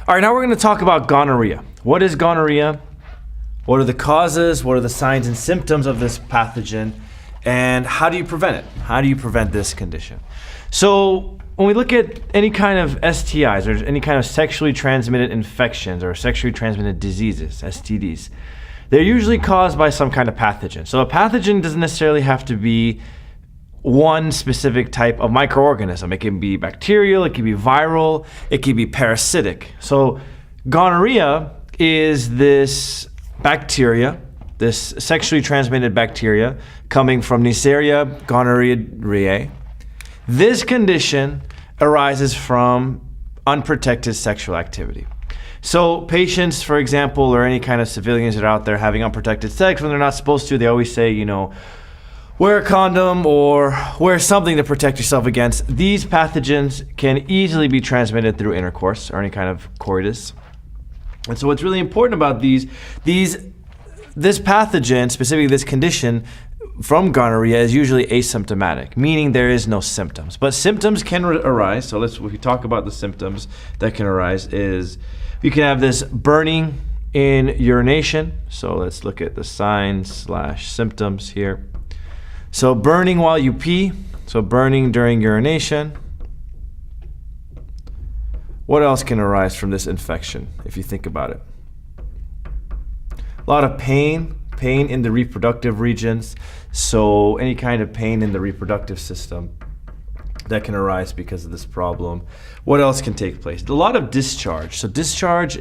All right, now we're going to talk about gonorrhea. What is gonorrhea? What are the causes? What are the signs and symptoms of this pathogen? And how do you prevent it? How do you prevent this condition? So when we look at any kind of STIs or any kind of sexually transmitted infections or sexually transmitted diseases, STDs, they're usually caused by some kind of pathogen. So a pathogen doesn't necessarily have to be one specific type of microorganism. It can be bacterial, it can be viral, it can be parasitic. So gonorrhea is this bacteria, this sexually transmitted bacteria coming from Neisseria gonorrhoeae. This condition arises from unprotected sexual activity. So patients, for example, or any kind of civilians that are out there having unprotected sex when they're not supposed to, they always say, wear a condom or wear something to protect yourself against. These pathogens can easily be transmitted through intercourse or any kind of coitus. And so what's really important about this pathogen, specifically this condition from gonorrhea, is usually asymptomatic, meaning there is no symptoms. But symptoms can arise. So if we talk about the symptoms that can arise is you can have this burning in urination. So let's look at the signs/symptoms here. So burning while you pee, so burning during urination. What else can arise from this infection, if you think about it? A lot of pain in the reproductive regions. So any kind of pain in the reproductive system that can arise because of this problem. What else can take place? A lot of discharge. So discharge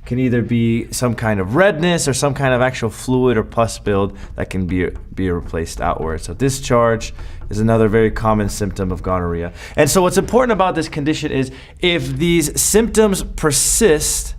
can either be some kind of redness or some kind of actual fluid or pus build that can be replaced outwards. So discharge is another very common symptom of gonorrhea. And so what's important about this condition is if these symptoms persist,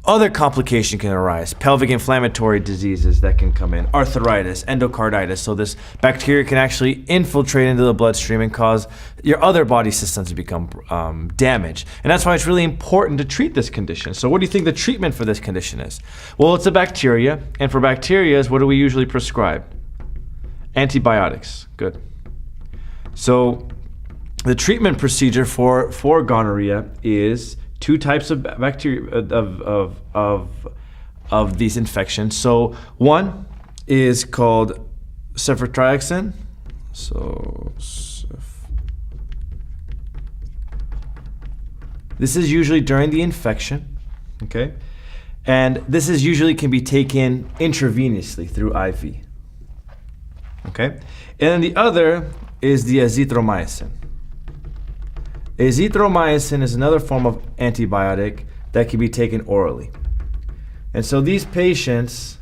other complication can arise. Pelvic inflammatory diseases that can come in, arthritis, endocarditis. So this bacteria can actually infiltrate into the bloodstream and cause your other body systems to become damaged. And that's why it's really important to treat this condition. So what do you think the treatment for this condition is? Well, it's a bacteria. And for bacteria, what do we usually prescribe? Antibiotics. Good. So the treatment procedure for gonorrhea is two types of bacteria of these infections. So one is called ceftriaxone. So this is usually during the infection, okay? And this is usually can be taken intravenously through IV, okay? And then the other is the azithromycin. Azithromycin is another form of antibiotic that can be taken orally. And so these patients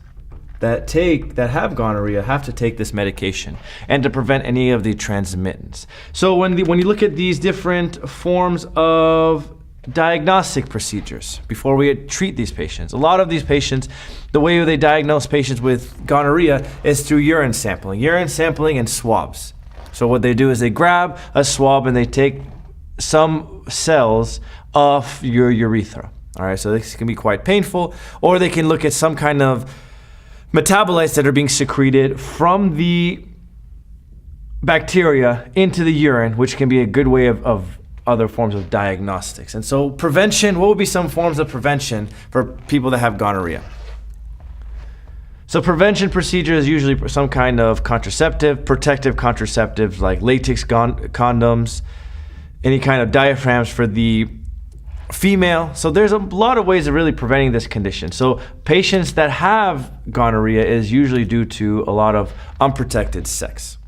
that have gonorrhea have to take this medication and to prevent any of the transmittance. So when you look at these different forms of diagnostic procedures before we treat these patients, a lot of these patients, the way they diagnose patients with gonorrhea is through urine sampling and swabs. So what they do is they grab a swab and they take some cells off your urethra. All right, so this can be quite painful, or they can look at some kind of metabolites that are being secreted from the bacteria into the urine, which can be a good way of other forms of diagnostics. And so prevention, what would be some forms of prevention for people that have gonorrhea? So prevention procedure is usually some kind of protective contraceptives like latex condoms, any kind of diaphragms for the female. So there's a lot of ways of really preventing this condition. So patients that have gonorrhea is usually due to a lot of unprotected sex.